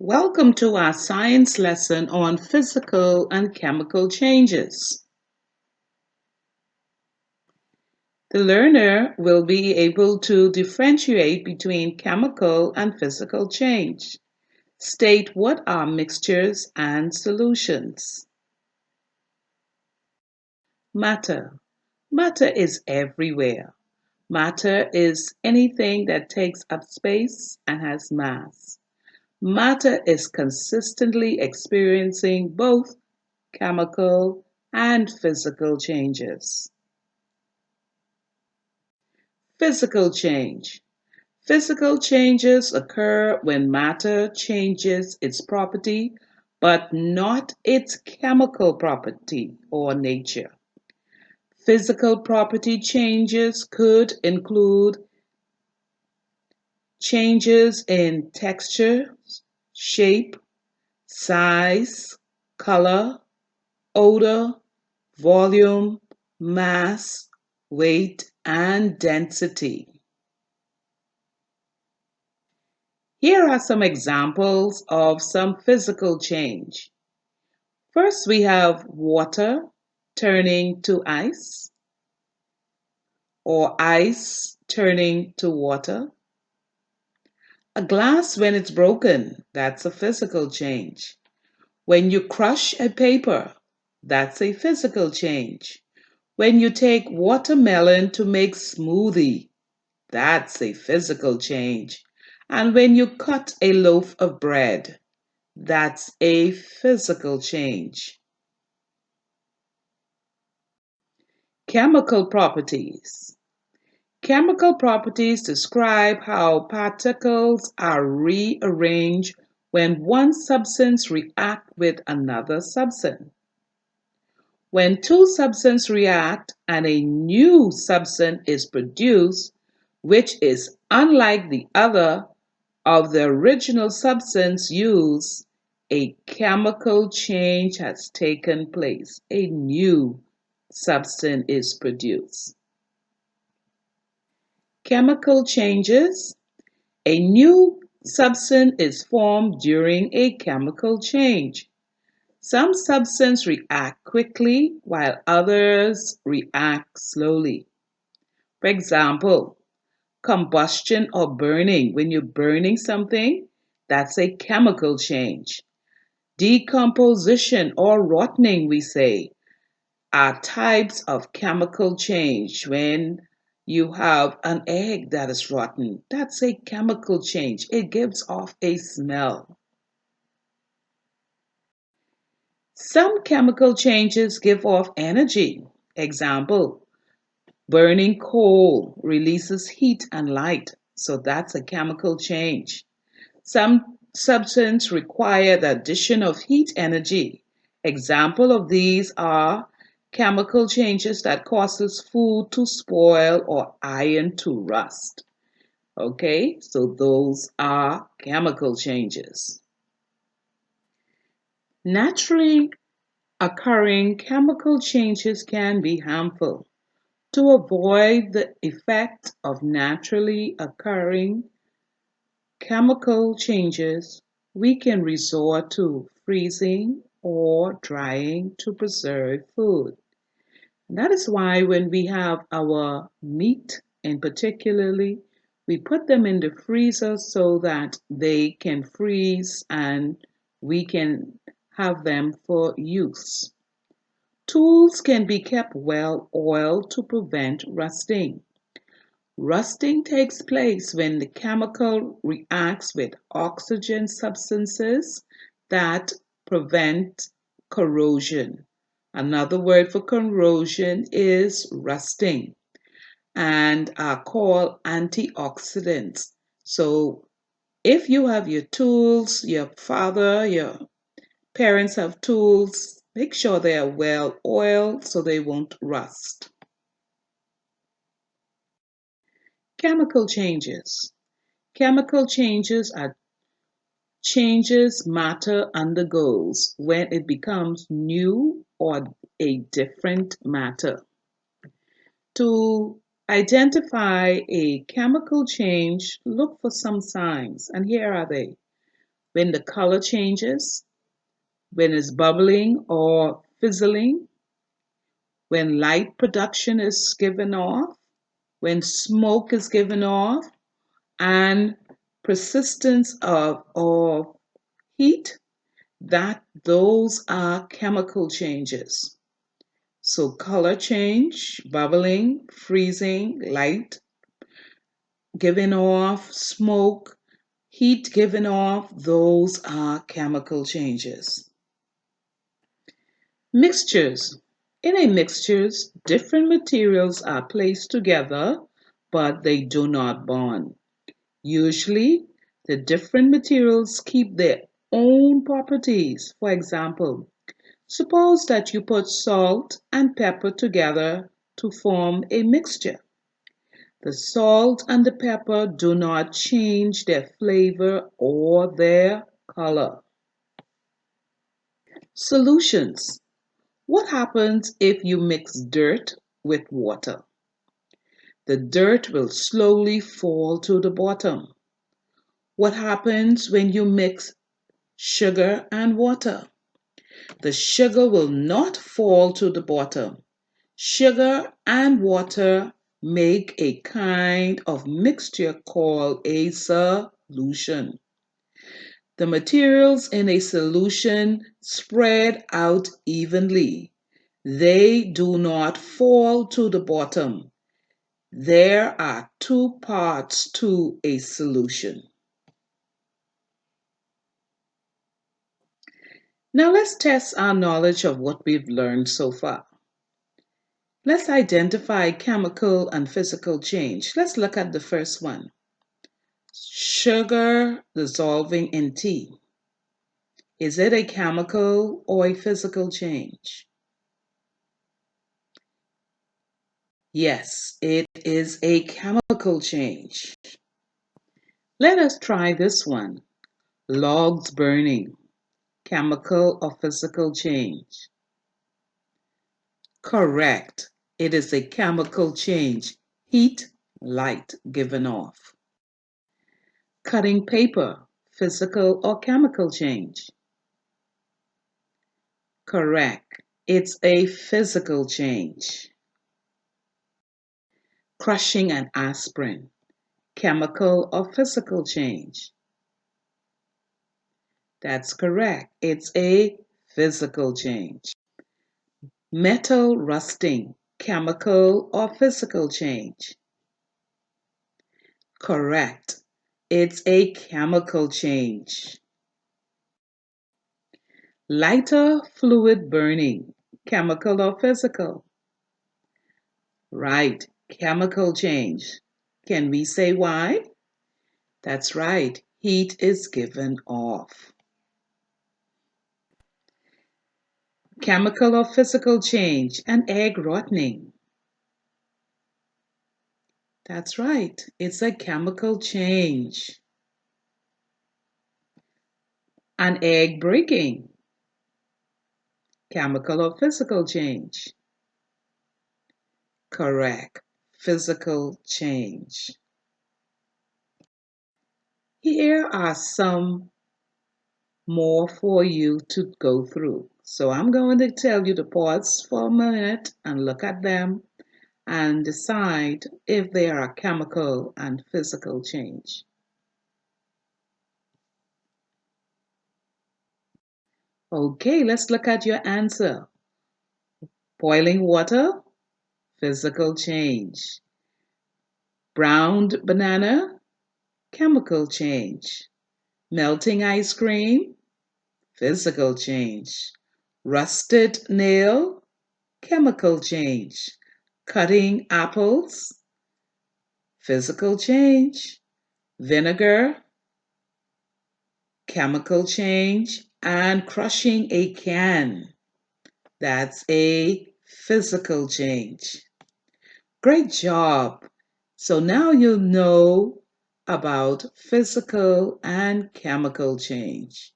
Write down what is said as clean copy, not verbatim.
Welcome to our science lesson on physical and chemical changes. The learner will be able to differentiate between chemical and physical change. State what are mixtures and solutions. Matter. Matter is everywhere. Matter is anything that takes up space and has mass. Matter is consistently experiencing both chemical and physical changes. Physical change. Physical changes occur when matter changes its property, but not its chemical property or nature. Physical property changes could include changes in texture, shape, size, color, odor, volume, mass, weight, and density. Here are some examples of some physical change. First, we have water turning to ice, or ice turning to water. A glass when it's broken, that's a physical change. When you crush a paper, that's a physical change. When you take watermelon to make smoothie, that's a physical change. And when you cut a loaf of bread, that's a physical change. Chemical properties. Chemical properties describe how particles are rearranged when one substance reacts with another substance. When two substances react and a new substance is produced, which is unlike the other of the original substance used, a chemical change has taken place. A new substance is produced. Chemical changes. A new substance is formed during a chemical change. Some substances react quickly while others react slowly. For example, combustion or burning. When you're burning something, that's a chemical change. Decomposition or rotting, we say, are types of chemical change. When you have an egg that is rotten, that's a chemical change. It gives off a smell. Some chemical changes give off energy. Example, burning coal releases heat and light, so that's a chemical change. Some substances require the addition of heat energy. Example of these are chemical changes that causes food to spoil or iron to rust. Okay, so those are chemical changes. Naturally occurring chemical changes can be harmful. To avoid the effect of naturally occurring chemical changes, we can resort to freezing or drying to preserve food. That is why when we have our meat, and particularly, we put them in the freezer so that they can freeze and we can have them for use. Tools can be kept well oiled to prevent rusting. Rusting takes place when the chemical reacts with oxygen substances that prevent corrosion. Another word for corrosion is rusting and are called antioxidants. So if you have your tools, your father, your parents have tools, make sure they are well oiled so they won't rust. Chemical changes. Chemical changes are changes matter undergoes when it becomes new or a different matter. To identify a chemical change, look for some signs, and here are they. when the color changes, when it's bubbling or fizzling, when light production is given off, when smoke is given off, and persistence of heat, that those are chemical changes. So color change, bubbling, freezing, light giving off, smoke, heat giving off, those are chemical changes. Mixtures. In a mixtures, different materials are placed together, but they do not bond. Usually, the different materials keep their own properties. For example, suppose that you put salt and pepper together to form a mixture. The salt and the pepper do not change their flavor or their color. Solutions. What happens if you mix dirt with water? The dirt will slowly fall to the bottom. What happens when you mix sugar and water? The sugar will not fall to the bottom. Sugar and water make a kind of mixture called a solution. The materials in a solution spread out evenly. They do not fall to the bottom. There are two parts to a solution. Now let's test our knowledge of what we've learned so far. Let's identify chemical and physical change. Let's look at the first one. Sugar dissolving in tea. Is it a chemical or a physical change? Yes, it is a chemical change. Let us try this one. Logs burning. Chemical or physical change? Correct. It is a chemical change. Heat, light given off. Cutting paper. Physical or chemical change? Correct. It's a physical change. Crushing an aspirin. Chemical or physical change? That's correct. It's a physical change. Metal rusting. Chemical or physical change? Correct. It's a chemical change. Lighter fluid burning. Chemical or physical? Right. Chemical change. Can we say why? That's right. Heat is given off. Chemical or physical change. An egg rotting. That's right. It's a chemical change. An egg breaking. Chemical or physical change? Correct. Physical change. Here are some more for you to go through. So I'm going to tell you to pause for a minute and look at them and decide if they are a chemical and physical change. Okay, let's look at your answer. Boiling water, physical change. Browned banana, chemical change. Melting ice cream, physical change. Rusted nail, chemical change. Cutting apples, physical change. Vinegar, chemical change. And crushing a can, that's a physical change. Great job. So now you know about physical and chemical change.